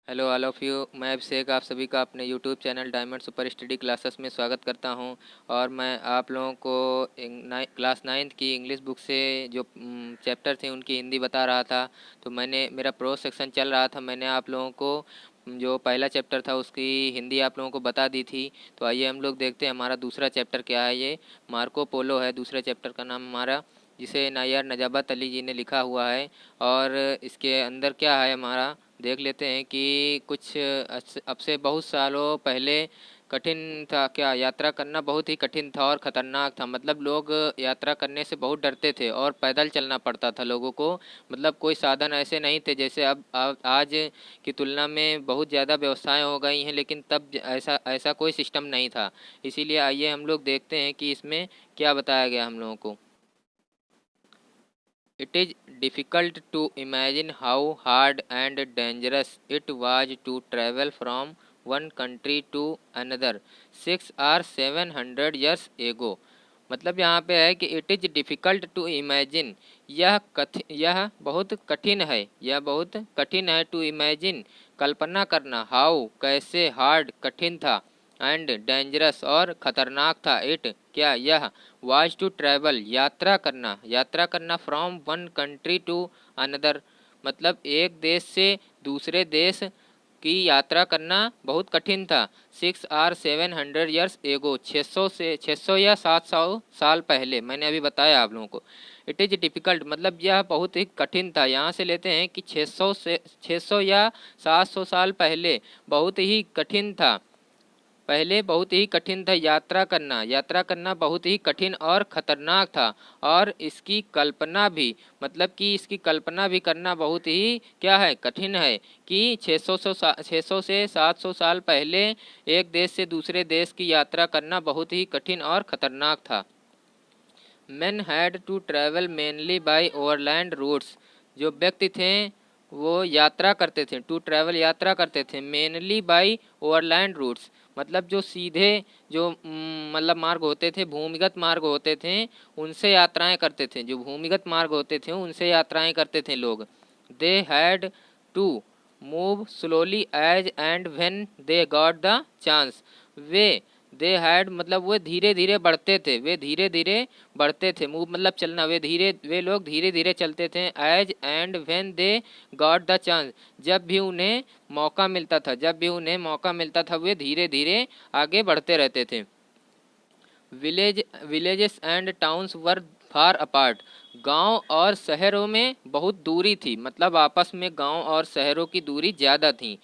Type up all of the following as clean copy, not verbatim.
Hello all of you. मैं अभिषेक आप सभी का अपने YouTube channel diamond super study classes में स्वागत करता हूं। और मैं आप लोगों को क्लास नाइन्थ की इंग्लिश बुक से जो चैप्टर थे उनकी हिंदी बता रहा था। तो मेरा प्रो सेक्शन चल रहा था। मैंने आप लोगों को जो पहला चैप्टर था उसकी हिंदी आप लोगों को बता दी थी। तो आइए हम लोग देखते हैं हमारा दूसरा चैप्टर क्या है। ये मार्को पोलो है, दूसरे चैप्टर का नाम हमारा, जिसे नायर नजाबत अली जी ने लिखा हुआ है। और इसके अंदर क्या है हमारा देख लेते हैं कि कुछ अब से बहुत सालों पहले कठिन था। क्या यात्रा करना बहुत ही कठिन था और ख़तरनाक था। मतलब लोग यात्रा करने से बहुत डरते थे और पैदल चलना पड़ता था लोगों को। मतलब कोई साधन ऐसे नहीं थे जैसे अब आज की तुलना में बहुत ज़्यादा व्यवस्थाएं हो गई हैं, लेकिन तब ऐसा ऐसा कोई सिस्टम नहीं था। इसीलिए आइए हम लोग देखते हैं कि इसमें क्या बताया गया हम लोगों को। It is difficult to imagine how hard and dangerous it was to travel from one country to another 6 or 700 years ago। मतलब यहाँ पे है कि it is difficult to imagine, यह बहुत कठिन है, यह बहुत कठिन है, टू इमेजिन कल्पना करना, हाउ कैसे, हार्ड कठिन था, एंड डेंजरस और ख़तरनाक था, इट क्या यह, वाज टू ट्रैवल यात्रा करना from one country to another, मतलब एक देश से दूसरे देश की यात्रा करना बहुत कठिन था। 6 or 700 years एगो, 600 या 700 साल पहले, मैंने अभी बताया आप लोगों को। इट इज़ डिफ़िकल्ट मतलब यह बहुत ही कठिन था। यहाँ से लेते हैं कि 600 या 700 साल पहले बहुत ही कठिन था, पहले बहुत ही कठिन था यात्रा करना बहुत ही कठिन और ख़तरनाक था। और इसकी कल्पना भी, मतलब कि इसकी कल्पना भी करना बहुत ही क्या है, कठिन है। कि 600 से 700 साल पहले एक देश से दूसरे देश की यात्रा करना बहुत ही कठिन और ख़तरनाक था। Men had to travel mainly by overland routes। जो व्यक्ति थे वो यात्रा करते थे, टू ट्रैवल यात्रा करते थे, मेनली बाई ओवरलैंड रूट्स, मतलब जो सीधे जो मतलब मार्ग होते थे, भूमिगत मार्ग होते थे, उनसे यात्राएं करते थे। जो भूमिगत मार्ग होते थे उनसे यात्राएं करते थे लोग। They had to move slowly as and when they got the chance. वे दे हैड मतलब वे धीरे धीरे बढ़ते थे, वे धीरे धीरे बढ़ते थे, मूव मतलब चलना, वे लोग धीरे धीरे चलते थे। As and when they got the chance, जब भी उन्हें मौका मिलता था, वे धीरे धीरे आगे बढ़ते रहते थे। Villages and towns were far apart. गांव और शहरों में बहुत दूरी थी, मतलब आपस में गांव और शहरों की दूरी ज़्यादा थी।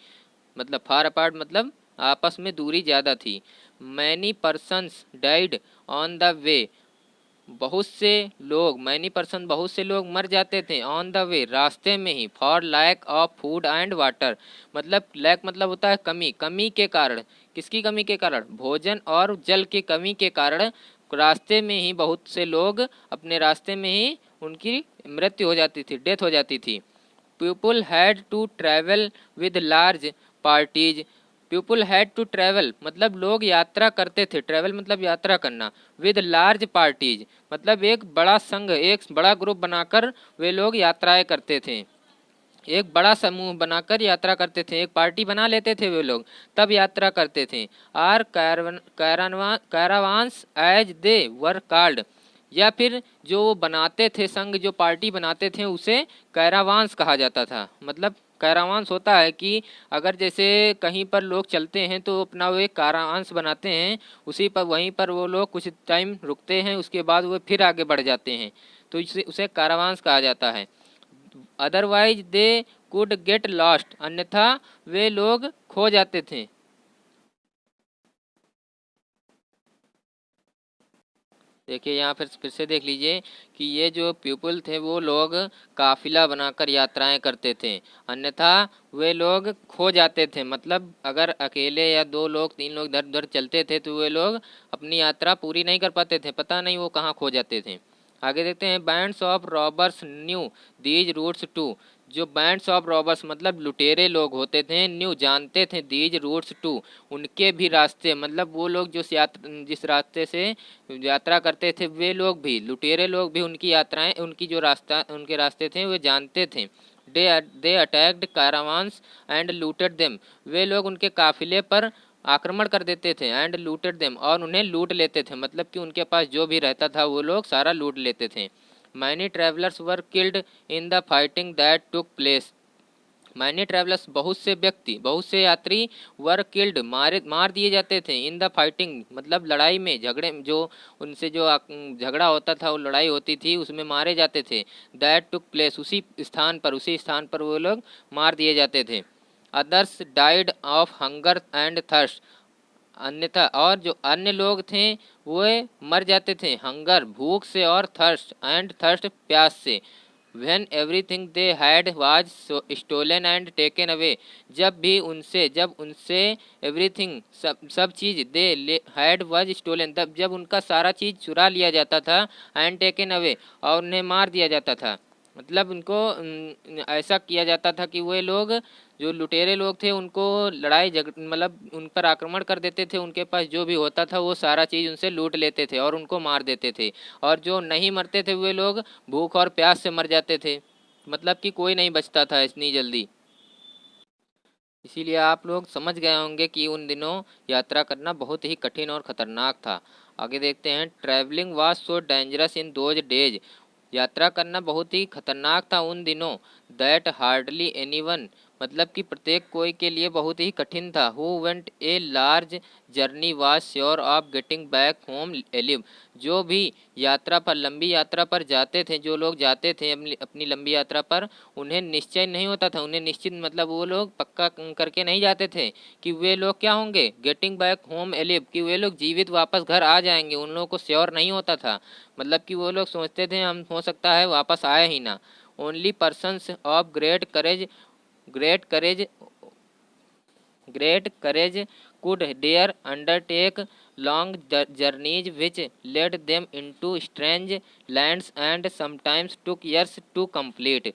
मतलब फार अपार्ट मतलब आपस में दूरी ज़्यादा थी। Many persons died on the way. बहुत से लोग मर जाते थे, ऑन द वे रास्ते में ही, for lack of food and water. मतलब लैक मतलब होता है कमी, कमी के कारण, किसकी कमी के कारण, भोजन और जल की कमी के कारण रास्ते में ही बहुत से लोग, अपने रास्ते में ही उनकी मृत्यु हो जाती थी, डेथ हो जाती थी। People had to travel with large parties. People had to travel मतलब लोग यात्रा करते थे, ट्रैवल मतलब यात्रा करना, विद लार्ज पार्टीज मतलब एक बड़ा संघ, एक बड़ा ग्रुप बनाकर वे लोग यात्राएं करते थे। एक बड़ा समूह बनाकर यात्रा करते थे, एक पार्टी बना लेते थे वे लोग, तब यात्रा करते थे। Are caravans as they were called, या फिर जो बनाते थे संघ, जो पार्टी बनाते थे उसे कैरावान्स कहा जाता था। मतलब कैरावान्स होता है कि अगर जैसे कहीं पर लोग चलते हैं तो अपना वो एक कैरावान्स बनाते हैं, उसी पर वहीं पर वो लोग कुछ टाइम रुकते हैं, उसके बाद वो फिर आगे बढ़ जाते हैं, तो उसे कैरावान्स कहा जाता है। Otherwise they could get lost, अन्यथा वे लोग खो जाते थे। देखिए यहाँ फिर से देख लीजिए कि ये जो पीपल थे वो लोग काफिला बनाकर यात्राएं करते थे, अन्यथा वे लोग खो जाते थे। मतलब अगर अकेले या दो लोग तीन लोग इधर उधर चलते थे तो वे लोग अपनी यात्रा पूरी नहीं कर पाते थे, पता नहीं वो कहाँ खो जाते थे। आगे देखते हैं, bands of robbers knew these routes too. जो बैंड्स ऑफ रॉबर्स मतलब लुटेरे लोग होते थे, न्यू जानते थे, दीज रूट्स टू उनके भी रास्ते, मतलब वो लोग जिस रास्ते से यात्रा करते थे, वे लोग भी, लुटेरे लोग भी उनकी यात्राएं, उनकी जो रास्ता, उनके रास्ते थे वे जानते थे। They attacked caravans and looted them. वे लोग उनके काफिले पर आक्रमण कर देते थे, एंड लूटेड देम, और उन्हें लूट लेते थे, मतलब कि उनके पास जो भी रहता था वो लोग सारा लूट लेते थे। Many travellers were killed in the fighting that took place. Many travellers, बहुत से व्यक्ति, बहुत से यात्री, वर किल्ड, मार दिए जाते थे, इन द फाइटिंग मतलब लड़ाई में, झगड़े जो उनसे जो झगड़ा होता था, वो लड़ाई होती थी उसमें मारे जाते थे। दैट टुक प्लेस, उसी स्थान पर वो लोग मार दिए जाते थे। Others died of hunger and thirst, अन्यथा और जो अन्य लोग थे वो मर जाते थे हंगर, भूख से, और थर्स्ट प्यास से। When everything they had was stolen and taken away, जब उनसे everything, सब चीज़ they had was stolen, तब जब उनका सारा चीज़ चुरा लिया जाता था, and taken away, और उन्हें मार दिया जाता था। मतलब उनको ऐसा किया जाता था कि वे लोग, जो लुटेरे लोग थे, उनको लड़ाई झगड़ मतलब उन पर आक्रमण कर देते थे, उनके पास जो भी होता था वो सारा चीज़ उनसे लूट लेते थे और उनको मार देते थे। और जो नहीं मरते थे वे लोग भूख और प्यास से मर जाते थे, मतलब कि कोई नहीं बचता था इतनी जल्दी। इसीलिए आप लोग समझ गए होंगे कि उन दिनों यात्रा करना बहुत ही कठिन और ख़तरनाक था। आगे देखते हैं। Travelling was so dangerous in those days, यात्रा करना बहुत ही खतरनाक था उन दिनों। दैट हार्डली एनीवन, मतलब कि प्रत्येक कोई के लिए बहुत ही कठिन था। Who went a large journey was sure of getting back home alive, जो भी यात्रा पर, लंबी यात्रा पर जाते थे, जो लोग जाते थे अपनी लंबी यात्रा पर, उन्हें निश्चय नहीं होता था, उन्हें निश्चित मतलब वो लोग पक्का करके नहीं जाते थे कि वे लोग क्या होंगे, गेटिंग बैक होम एलिव, कि वे लोग जीवित वापस घर आ जाएंगे। उन लोगों को श्योर नहीं होता था, मतलब कि वो लोग सोचते थे हम हो सकता है वापस आए ही ना। Only persons of great courage could dare undertake long journeys which led them into strange lands and sometimes took years to complete।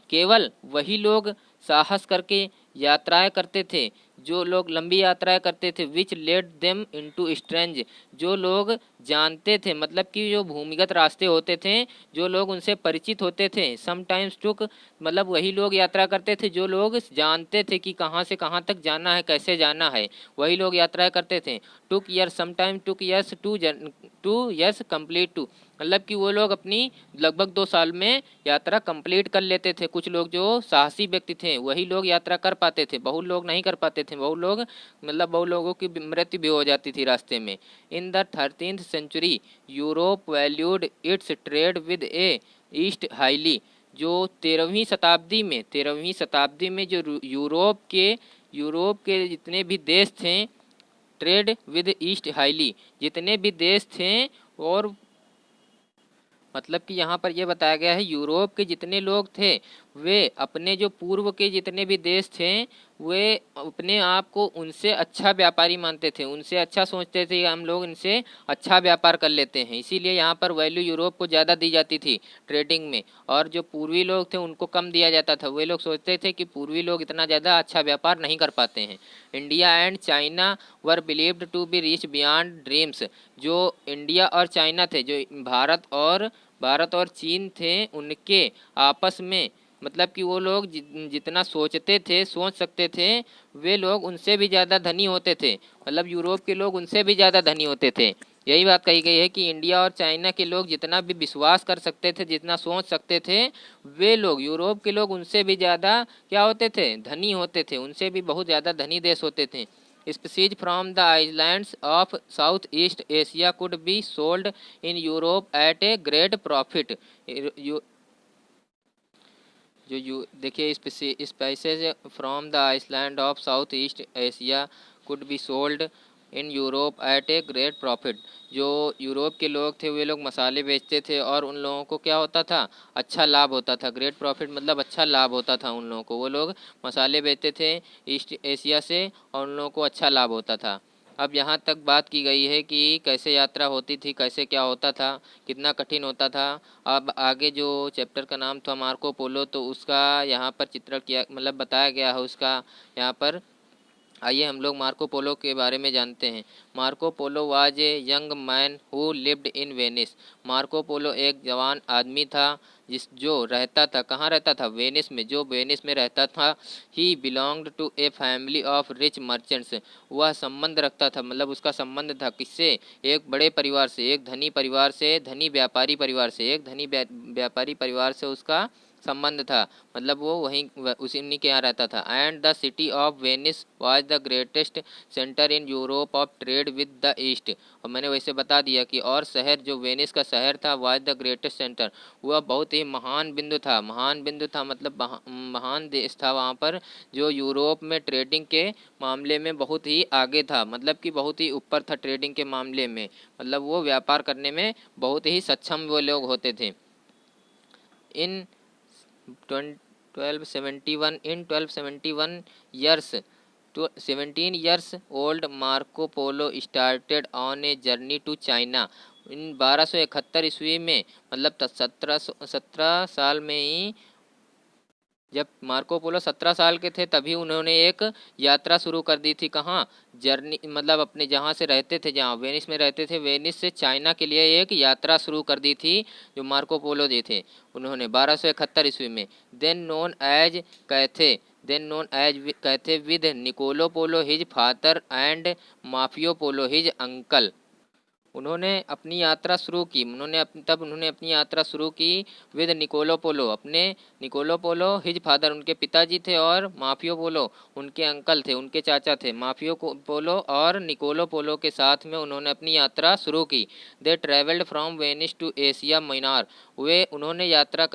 केवल वही लोग साहस करके यात्राएं करते थे, जो लोग लंबी यात्राएं करते थे। विच लेड देम इनटू स्ट्रेंज, जो लोग जानते थे, मतलब कि जो भूमिगत रास्ते होते थे, जो लोग उनसे परिचित होते थे। समटाइम्स टुक, मतलब वही लोग यात्रा करते थे जो लोग जानते थे कि कहाँ से कहाँ तक जाना है, कैसे जाना है, वही लोग यात्रा करते थे। Took year, sometime took years two years complete to, मतलब कि वो लोग अपनी लगभग 2 साल में यात्रा कंप्लीट कर लेते थे। कुछ लोग जो साहसी व्यक्ति थे वही लोग यात्रा कर पाते थे, बहुत लोग नहीं कर पाते थे। बहुत लोगों की मृत्यु भी हो जाती थी रास्ते में। In the 13th century Europe valued its trade with a east highly, जो 13वीं शताब्दी में जो यूरोप के जितने भी देश थे, ट्रेड विद ईस्ट हाईली, जितने भी देश थे, और मतलब कि यहाँ पर यह बताया गया है यूरोप के जितने लोग थे वे अपने जो पूर्व के जितने भी देश थे वे अपने आप को उनसे अच्छा व्यापारी मानते थे, उनसे अच्छा सोचते थे, हम लोग इनसे अच्छा व्यापार कर लेते हैं। इसीलिए यहाँ पर वैल्यू यूरोप को ज़्यादा दी जाती थी ट्रेडिंग में, और जो पूर्वी लोग थे उनको कम दिया जाता था। वे लोग सोचते थे कि पूर्वी लोग इतना ज़्यादा अच्छा व्यापार नहीं कर पाते हैं। India and China were believed to be rich beyond dreams, जो इंडिया और चाइना थे, जो भारत और चीन थे, उनके आपस में, मतलब कि वो लोग जितना सोच सकते थे, वे लोग उनसे भी ज़्यादा धनी होते थे, मतलब यूरोप के लोग उनसे भी ज़्यादा धनी होते थे। यही बात कही गई है कि इंडिया और चाइना के लोग जितना भी विश्वास कर सकते थे, जितना सोच सकते थे, वे लोग यूरोप के लोग उनसे भी ज़्यादा क्या होते थे, धनी होते थे, उनसे भी बहुत ज़्यादा धनी देश होते थे। Species from the islands of Southeast Asia could be sold in Europe at a great profit। देखिए, spices from the island of South East Asia could be sold in Europe at a great profit, जो Europe के लोग थे वे लोग मसाले बेचते थे और उन लोगों को क्या होता था, अच्छा लाभ होता था। ग्रेट प्रॉफिट मतलब अच्छा लाभ होता था उन लोगों को, वो लोग मसाले बेचते थे ईस्ट एशिया से और उन लोगों को अच्छा लाभ होता था। अब यहाँ तक बात की गई है कि कैसे यात्रा होती थी, कैसे क्या होता था, कितना कठिन होता था। अब आगे जो चैप्टर का नाम था मार्को पोलो, तो उसका यहाँ पर चित्रण किया, मतलब बताया गया है उसका यहाँ पर। आइए हम लोग मार्को पोलो के बारे में जानते हैं। Marco Polo was a young man who lived in Venice. Marco Polo एक जवान आदमी था जो रहता था, कहाँ रहता था, वेनिस में, जो वेनिस में रहता था। He belonged to a family of rich merchants, वह संबंध रखता था, मतलब उसका संबंध था किससे, एक बड़े परिवार से, एक धनी परिवार से, धनी व्यापारी परिवार से, एक धनी व्यापारी परिवार से उसका संबंध था, मतलब वो उसी उन्हीं के यहाँ रहता था। And the city of Venice was the greatest centre in Europe of trade with the east, और मैंने वैसे बता दिया कि और शहर जो वेनिस का शहर था, वाज द ग्रेटेस्ट सेंटर, वह बहुत ही महान बिंदु था, महान बिंदु था मतलब महान देश था वहाँ पर, जो यूरोप में ट्रेडिंग के मामले में बहुत ही आगे था, मतलब कि बहुत ही ऊपर था ट्रेडिंग के मामले में, मतलब वो व्यापार करने में बहुत ही सक्षम वो लोग होते थे। In 1271 years, 17 years old Marco Polo started on a journey to China. In 1271 ईस्वी में, मतलब 17 साल में ही, जब मार्को पोलो 17 साल के थे तभी उन्होंने एक यात्रा शुरू कर दी थी। कहाँ, जर्नी मतलब अपने जहाँ से रहते थे, जहाँ वेनिस में रहते थे, वेनिस से चाइना के लिए एक यात्रा शुरू कर दी थी जो मार्को पोलो जी थे उन्होंने 1271 ईस्वी में। Then known as Cathay with Niccolo Polo his father and Maffeo Polo his uncle. उन्होंने अपनी यात्रा शुरू की, तब उन्होंने अपनी यात्रा शुरू की विद निकोलो पोलो, अपने निकोलो पोलो हिज फादर उनके पिताजी थे, और माफियो पोलो उनके अंकल थे, उनके चाचा थे। पोलो और निकोलो पोलो के साथ में उन्होंने अपनी यात्रा शुरू की। They travelled from Venice to Asia Minor, वे यात्रा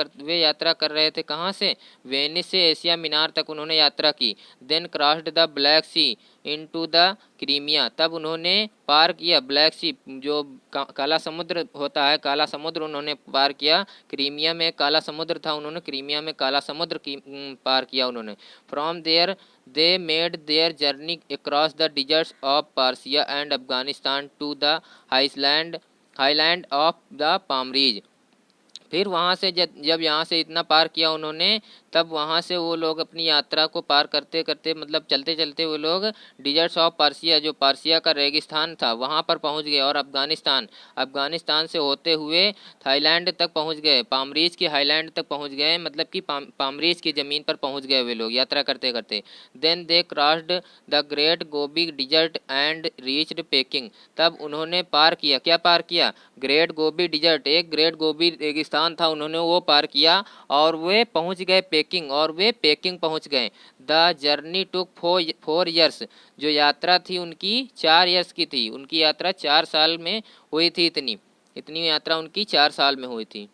कर रहे थे कहाँ से, वेनिस से एशिया मिनार तक उन्होंने यात्रा की। Then crossed the Black Sea into the Crimea, तब उन्होंने पार किया ब्लैक सी, जो काला समुद्र होता है, काला समुद्र उन्होंने पार किया। क्रीमिया में काला समुद्र था, उन्होंने क्रीमिया में काला समुद्र की पार किया उन्होंने। From there they made their journey across the deserts of Persia and Afghanistan to the highland of the Pamirs. फिर वहाँ से जब यहाँ से इतना पार किया उन्होंने, तब वहाँ से वो लोग अपनी यात्रा को पार करते करते, मतलब चलते चलते वो लोग डिजर्ट्स ऑफ पार्सिया, जो पार्सिया का रेगिस्तान था, वहाँ पर पहुँच गए, और अफगानिस्तान से होते हुए थाईलैंड तक पहुँच गए, पामरीज की हाईलैंड तक पहुँच गए, मतलब कि पामरीज की ज़मीन पर पहुँच गए वे लोग यात्रा करते करते। Then they crossed the great Gobi desert and reached Peking, तब उन्होंने पार किया, क्या पार किया, ग्रेट गोबी डिजर्ट, एक ग्रेट गोबी रेगिस्तान था, उन्होंने वो पार किया और वे पहुंच गए पेकिंग पहुंच गए। द जर्नी टुक 4 ईयर्स, जो यात्रा थी उनकी 4 ईयर्स की थी, उनकी यात्रा 4 साल में हुई थी, इतनी यात्रा उनकी 4 साल में हुई थी।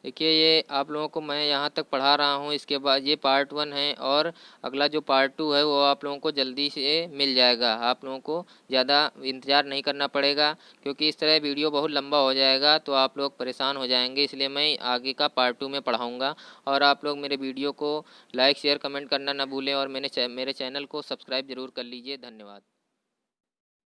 देखिए, ये आप लोगों को मैं यहाँ तक पढ़ा रहा हूँ, इसके बाद ये पार्ट 1 है, और अगला जो पार्ट 2 है वो आप लोगों को जल्दी से मिल जाएगा। आप लोगों को ज़्यादा इंतज़ार नहीं करना पड़ेगा, क्योंकि इस तरह वीडियो बहुत लंबा हो जाएगा तो आप लोग परेशान हो जाएंगे, इसलिए मैं आगे का पार्ट 2 में पढ़ाऊँगा। और आप लोग मेरे वीडियो को लाइक शेयर कमेंट करना ना भूलें, और मेरे चैनल को सब्सक्राइब ज़रूर कर लीजिए। धन्यवाद।